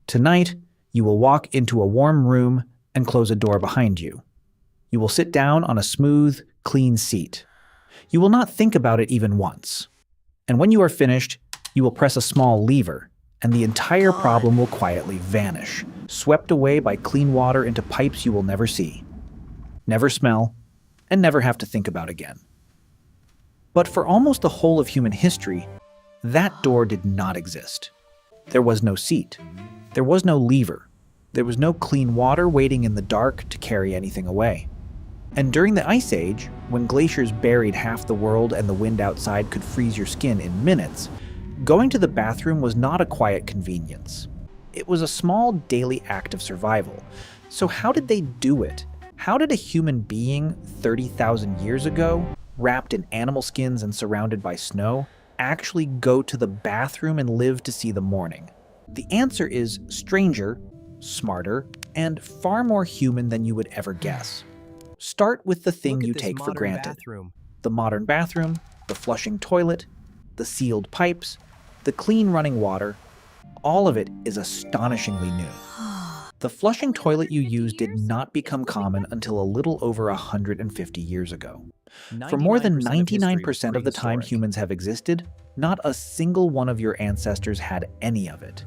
Tonight, you will walk into a warm room and close a door behind you. You will sit down on a smooth, clean seat. You will not think about it even once. And when you are finished, you will press a small lever, and the entire problem will quietly vanish, swept away by clean water into pipes you will never see, never smell, and never have to think about again. But for almost the whole of human history, that door did not exist. There was no seat. There was no lever. There was no clean water waiting in the dark to carry anything away. And during the Ice Age, when glaciers buried half the world and the wind outside could freeze your skin in minutes, going to the bathroom was not a quiet convenience. It was a small daily act of survival. So how did they do it? How did a human being 30,000 years ago, wrapped in animal skins and surrounded by snow, actually go to the bathroom and live to see the morning? The answer is stranger, smarter, and far more human than you would ever guess. Start with the thing you take for granted. The modern bathroom, the flushing toilet, the sealed pipes, the clean running water, all of it is astonishingly new. The flushing toilet you use did not become common until a little over 150 years ago. For more than 99% of the time humans have existed, not a single one of your ancestors had any of it.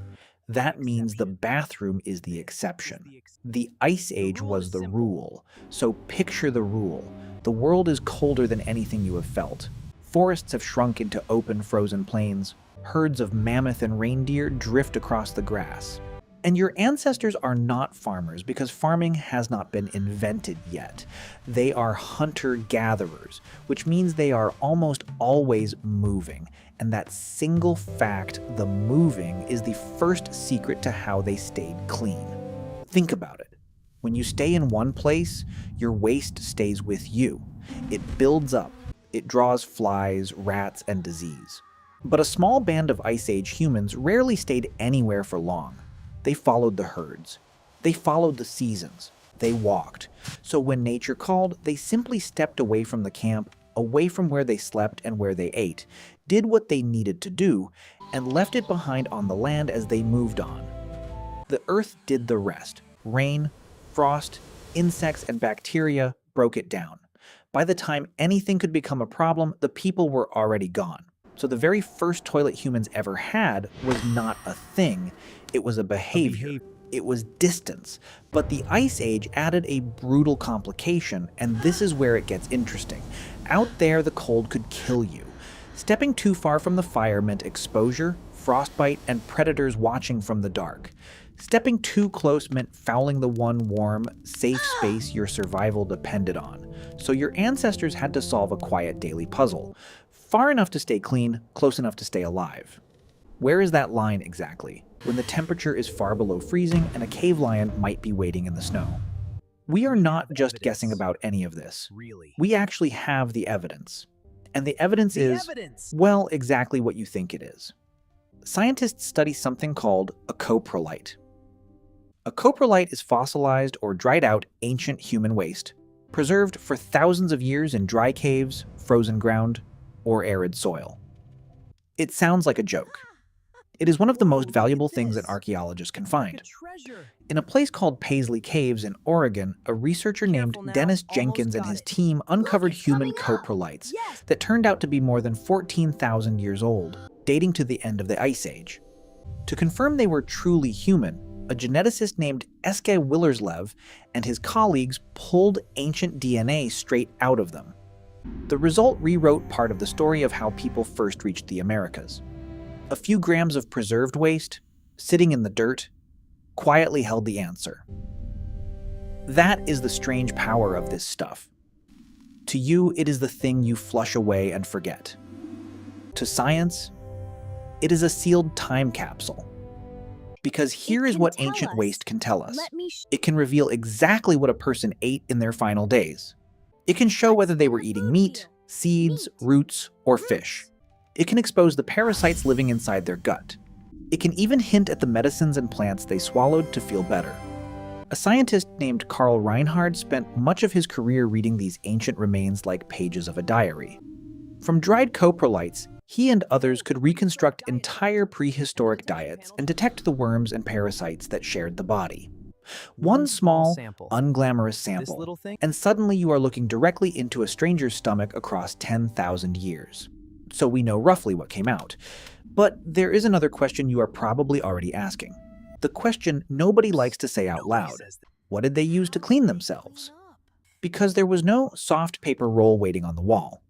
That means the bathroom is the exception. The Ice Age was the rule. So picture the rule. The world is colder than anything you have felt. Forests have shrunk into open, frozen plains. Herds of mammoth and reindeer drift across the grass. And your ancestors are not farmers because farming has not been invented yet. They are hunter-gatherers, which means they are almost always moving. And that single fact, the moving, is the first secret to how they stayed clean. Think about it. When you stay in one place, your waste stays with you. It builds up. It draws flies, rats, and disease. But a small band of Ice Age humans rarely stayed anywhere for long. They followed the herds. They followed the seasons. They walked. So when nature called, they simply stepped away from the camp, away from where they slept and where they ate, did what they needed to do, and left it behind on the land as they moved on. The earth did the rest. Rain, frost, insects, and bacteria broke it down. By the time anything could become a problem, the people were already gone. So the very first toilet humans ever had was not a thing, it was a behavior. It was distance. But the Ice Age added a brutal complication, and this is where it gets interesting. Out there, the cold could kill you. Stepping too far from the fire meant exposure, frostbite, and predators watching from the dark. Stepping too close meant fouling the one warm, safe space your survival depended on. So your ancestors had to solve a quiet daily puzzle. Far enough to stay clean, close enough to stay alive. Where is that line exactly, when the temperature is far below freezing and a cave lion might be waiting in the snow? We are not just guessing about any of this. We actually have the evidence. And the evidence is, well, exactly what you think it is. Scientists study something called a coprolite. A coprolite is fossilized or dried out ancient human waste, preserved for thousands of years in dry caves, frozen ground, or arid soil. It sounds like a joke. It is one of the most valuable things that archaeologists can find. In a place called Paisley Caves in Oregon, a researcher named Dennis Jenkins and his team uncovered human coprolites that turned out to be more than 14,000 years old, dating to the end of the Ice Age. To confirm they were truly human, a geneticist named Eske Willerslev and his colleagues pulled ancient DNA straight out of them. The result rewrote part of the story of how people first reached the Americas. A few grams of preserved waste, sitting in the dirt, quietly held the answer. That is the strange power of this stuff. To you, it is the thing you flush away and forget. To science, it is a sealed time capsule. Because here is what ancient waste can tell us. It can reveal exactly what a person ate in their final days. It can show whether they were eating meat, seeds, roots, or fish. It can expose the parasites living inside their gut. It can even hint at the medicines and plants they swallowed to feel better. A scientist named Carl Reinhard spent much of his career reading these ancient remains like pages of a diary. From dried coprolites, He and others could reconstruct entire prehistoric diets and detect the worms and parasites that shared the body. One small, unglamorous sample, and suddenly you are looking directly into a stranger's stomach across 10,000 years. So we know roughly what came out. But there is another question you are probably already asking. The question nobody likes to say out loud. What did they use to clean themselves? Because there was no soft paper roll waiting on the wall.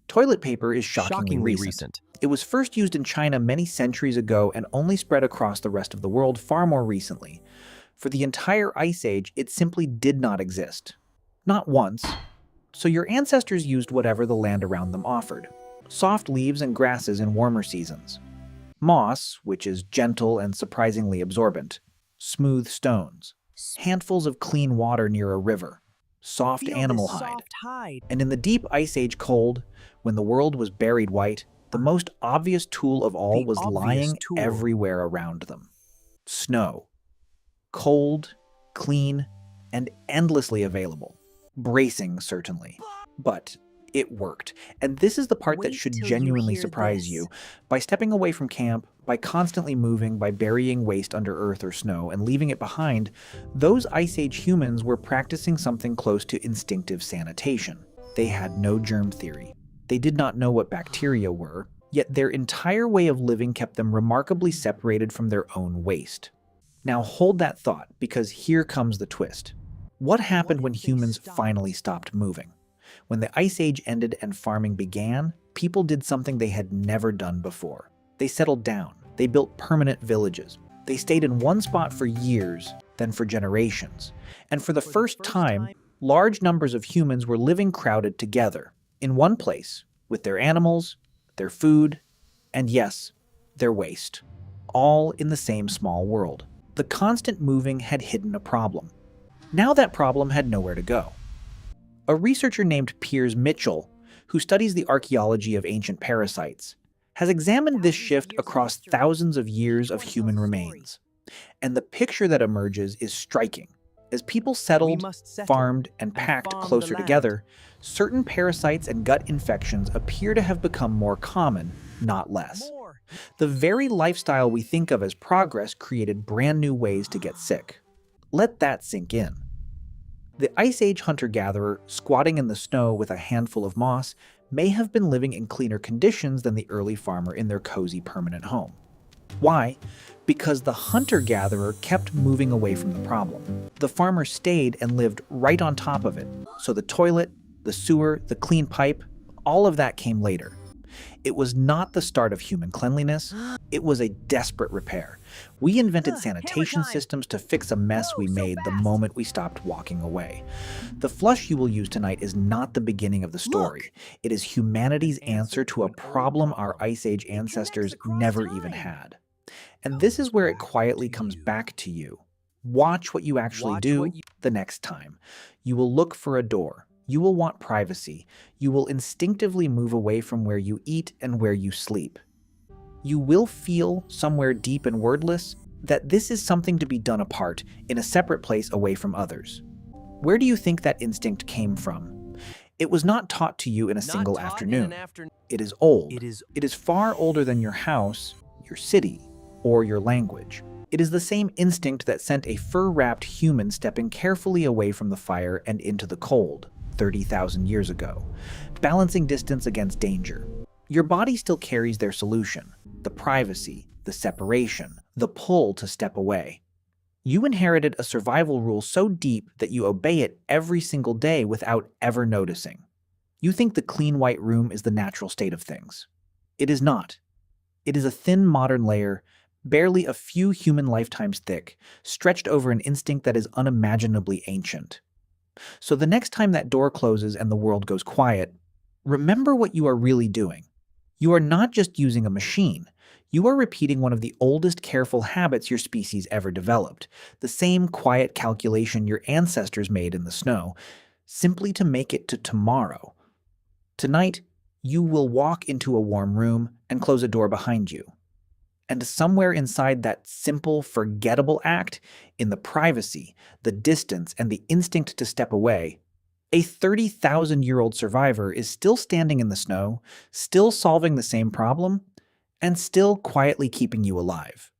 Toilet paper is shockingly recent. It was first used in China many centuries ago and only spread across the rest of the world far more recently. For the entire Ice Age, it simply did not exist. Not once. So your ancestors used whatever the land around them offered. Soft leaves and grasses in warmer seasons. Moss, which is gentle and surprisingly absorbent. Smooth stones. Handfuls of clean water near a river. Soft animal hide. And in the deep Ice Age cold, when the world was buried white, the most obvious tool of all was lying everywhere around them. Snow. Cold, clean, and endlessly available. Bracing, certainly. But it worked. And this is the part that should genuinely surprise you. By stepping away from camp, by constantly moving, by burying waste under earth or snow and leaving it behind, those Ice Age humans were practicing something close to instinctive sanitation. They had no germ theory. They did not know what bacteria were, yet their entire way of living kept them remarkably separated from their own waste. Now hold that thought, because here comes the twist. What happened when humans finally stopped moving? When the Ice Age ended and farming began, people did something they had never done before. They settled down. They built permanent villages. They stayed in one spot for years, then for generations. And for the first time, large numbers of humans were living crowded together, in one place, with their animals, their food, and yes, their waste. All in the same small world. The constant moving had hidden a problem. Now that problem had nowhere to go. A researcher named Piers Mitchell, who studies the archaeology of ancient parasites, has examined this shift across thousands of years of human remains. And the picture that emerges is striking. As people settled, farmed, and packed closer together, certain parasites and gut infections appear to have become more common, not less. The very lifestyle we think of as progress created brand new ways to get sick. Let that sink in. The Ice Age hunter-gatherer, squatting in the snow with a handful of moss, may have been living in cleaner conditions than the early farmer in their cozy permanent home. Why? Because the hunter-gatherer kept moving away from the problem. The farmer stayed and lived right on top of it, so the toilet, the sewer, the clean pipe, all of that came later. It was not the start of human cleanliness, it was a desperate repair. We invented sanitation systems to fix a mess we made the moment we stopped walking away. The flush you will use tonight is not the beginning of the story. It is humanity's answer to a problem our Ice Age ancestors never even had. And this is where it quietly comes back to you. Watch what you actually do the next time. You will look for a door. You will want privacy. You will instinctively move away from where you eat and where you sleep. You will feel, somewhere deep and wordless, that this is something to be done apart, in a separate place away from others. Where do you think that instinct came from? It was not taught to you in a single afternoon. It is old. It is far older than your house, your city, or your language. It is the same instinct that sent a fur-wrapped human stepping carefully away from the fire and into the cold 30,000 years ago, balancing distance against danger. Your body still carries their solution, the privacy, the separation, the pull to step away. You inherited a survival rule so deep that you obey it every single day without ever noticing. You think the clean white room is the natural state of things. It is not. It is a thin modern layer, barely a few human lifetimes thick, stretched over an instinct that is unimaginably ancient. So the next time that door closes and the world goes quiet, remember what you are really doing. You are not just using a machine. You are repeating one of the oldest careful habits your species ever developed, the same quiet calculation your ancestors made in the snow, simply to make it to tomorrow. Tonight, you will walk into a warm room and close a door behind you. And somewhere inside that simple, forgettable act, in the privacy, the distance, and the instinct to step away, A 30,000-year-old survivor is still standing in the snow, still solving the same problem, and still quietly keeping you alive.